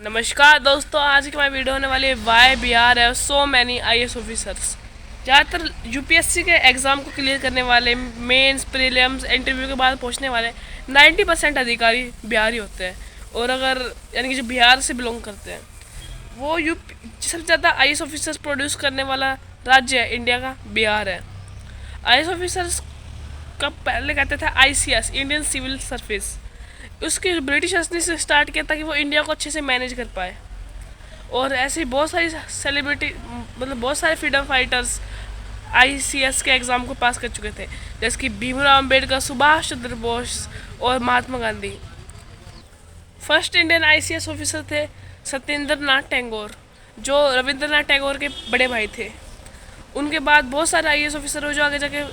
नमस्कार दोस्तों, आज की हमारी वीडियो होने वाली है वाई बिहार है सो मैनी आईएएस ऑफिसर्स। ज़्यादातर यूपीएससी के एग्ज़ाम को क्लियर करने वाले, मेंस प्रीलिम्स इंटरव्यू के बाद पहुंचने वाले 90% अधिकारी बिहारी होते हैं। और अगर यानी कि जो बिहार से बिलोंग करते हैं वो यूपी सबसे ज़्यादा आईएएस ऑफिसर्स प्रोड्यूस करने वाला राज्य है इंडिया का बिहार है। आईएएस ऑफिसर्स का पहले कहते थे आईसीएस, इंडियन सिविल सर्विस। उसकी ब्रिटिशर्स ने स्टार्ट किया ताकि वो इंडिया को अच्छे से मैनेज कर पाए। और ऐसे ही बहुत सारी सेलिब्रिटी, मतलब बहुत सारे फ्रीडम फाइटर्स आईसीएस के एग्ज़ाम को पास कर चुके थे, जैसे कि भीमराव अम्बेडकर, सुभाष चंद्र बोस और Mahatma Gandhi. First Indian ICS officer थे सत्येंद्र नाथ टैगोर, जो रविंद्रनाथ टैगोर के बड़े भाई थे। उनके बाद बहुत सारे आईएएस ऑफिसर हो जो आगे जाके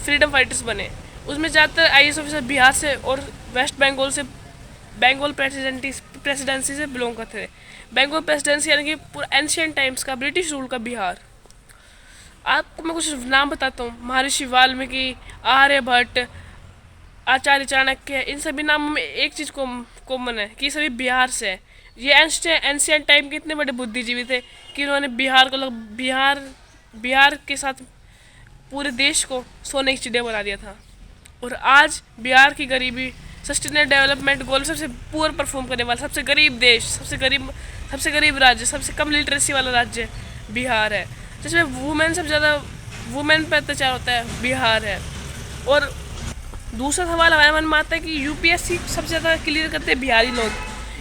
फ्रीडम फाइटर्स बने। उसमें ज़्यादातर आईएएस ऑफिसर बिहार से और वेस्ट बंगाल से, बंगाल प्रेसिडेंसी से बिलोंग करते थे। बंगाल प्रेसिडेंसी यानी कि पूरा एंशियंट टाइम्स का ब्रिटिश रूल का बिहार। आपको मैं कुछ नाम बताता हूँ। महर्षि वाल्मीकि, आर्यभट्ट, आचार्य चाणक्य, इन सभी नामों में एक चीज़ कॉमन है कि सभी बिहार से है। ये एंशियंट टाइम के इतने बड़े बुद्धिजीवी थे कि उन्होंने बिहार को बिहार के साथ पूरे देश को सोने की चिड़िया बना दिया था। और आज बिहार की गरीबी, सस्टेनेबल डेवलपमेंट गोल, सबसे पुअर परफॉर्म करने वाला, सबसे गरीब देश, सबसे गरीब राज्य, सबसे कम लिटरेसी वाला राज्य बिहार है, जिसमें वुमेन सबसे ज़्यादा, वुमेन पर अत्याचार होता है, बिहार है। और दूसरा सवाल हमारे मन में आता है कि यूपीएससी सबसे ज़्यादा क्लियर करते हैं बिहारी लोग,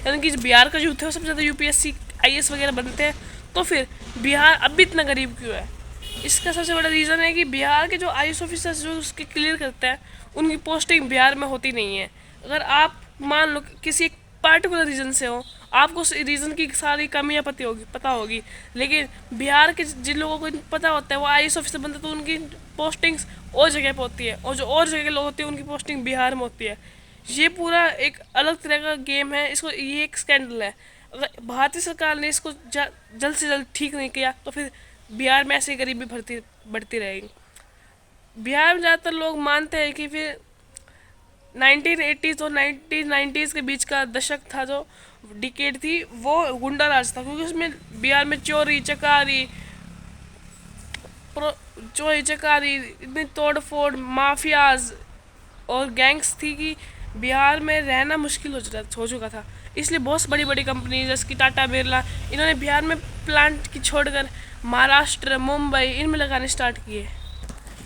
यानी कि बिहार का यूथ है वो सबसे ज़्यादा यूपीएससी आईएएस वगैरह बनते हैं। तो फिर बिहार अब भी इतना गरीब क्यों है? इसका सबसे बड़ा रीज़न है कि बिहार के जो आईएएस ऑफिसर्स जो उसके क्लियर करते हैं उनकी पोस्टिंग बिहार में होती नहीं है। अगर आप मान लो किसी एक पार्टिकुलर रीजन से हो, आपको उस रीजन की सारी कमियां पता होगी, लेकिन बिहार के जिन लोगों को पता होता है वो आईएएस ऑफिसर बनते तो उनकी पोस्टिंग्स और जगह पर होती है, और जो और जगह के लोग होते हैं उनकी पोस्टिंग बिहार में होती है। ये पूरा एक अलग तरह का गेम है। इसको ये एक स्कैंडल है। अगर भारतीय सरकार ने इसको जल्द से जल्द ठीक नहीं किया तो फिर बिहार में ऐसे गरीबी बढ़ती रहेगी। बिहार में ज़्यादातर लोग मानते हैं कि फिर 1980s और 1990s के बीच का दशक था, जो डिकेड थी, वो गुंडा राज था, क्योंकि उसमें बिहार में चोरी चकारी इतनी तोड़ फोड़, माफियाज और गैंग्स थी कि बिहार में रहना मुश्किल हो चुका था। इसलिए बहुत बड़ी बड़ी कंपनी जैसे कि टाटा बिरला, इन्होंने बिहार में प्लांट की छोड़कर महाराष्ट्र, मुंबई इनमें लगाने स्टार्ट किए।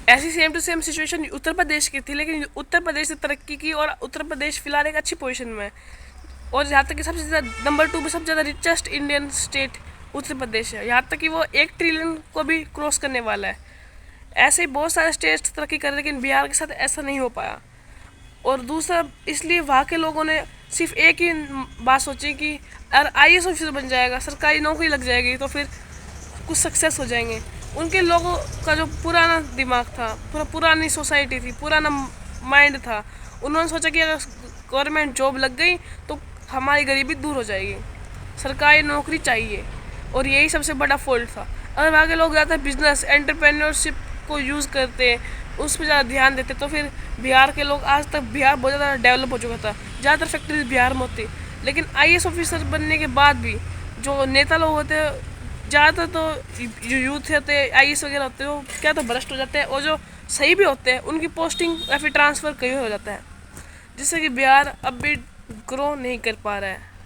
ऐसी same to same situation Uttar Pradesh की थी, लेकिन उत्तर प्रदेश ने तरक्की की और उत्तर प्रदेश फिलहाल एक अच्छी पोजीशन में है। और यहाँ तक कि सबसे ज़्यादा नंबर 2 में सबसे ज़्यादा richest Indian state Uttar Pradesh है। यहाँ तक कि वो 1 ट्रिलियन को भी क्रॉस करने वाला है। ऐसे ही बहुत सारे स्टेट्स तरक्की कर रहे, लेकिन बिहार के साथ ऐसा नहीं हो पाया। और दूसरा इसलिए वहाँ के लोगों ने सिर्फ एक ही बात सोची कि अगर आईएएस ऑफिसर बन जाएगा, सरकारी नौकरी लग जाएगी तो फिर कुछ सक्सेस हो जाएंगे। उनके लोगों का जो पुराना दिमाग था, पुरानी सोसाइटी थी, पुराना माइंड था, उन्होंने सोचा कि अगर गवर्नमेंट जॉब लग गई तो हमारी गरीबी दूर हो जाएगी, सरकारी नौकरी चाहिए। और यही सबसे बड़ा फॉल्ट था। अगर वहाँ के लोग ज़्यादा बिजनेस एंटरप्रेन्योरशिप को यूज़ करते, उस पर ज़्यादा ध्यान देते, तो फिर बिहार के लोग, आज तक बिहार बहुत ज़्यादा डेवलप हो चुका था। ज़्यादातर फैक्ट्रीज बिहार में होती। लेकिन आईएएस ऑफिसर बनने के बाद भी जो नेता लोग होते हैं, ज़्यादातर तो जो यूथ होते हैं, आईएएस वगैरह होते हैं, वो क्या तो भ्रष्ट हो जाते हैं, और जो सही भी होते हैं उनकी पोस्टिंग या फिर ट्रांसफ़र कहीं हो जाता है, जिससे कि बिहार अब भी ग्रो नहीं कर पा रहा है।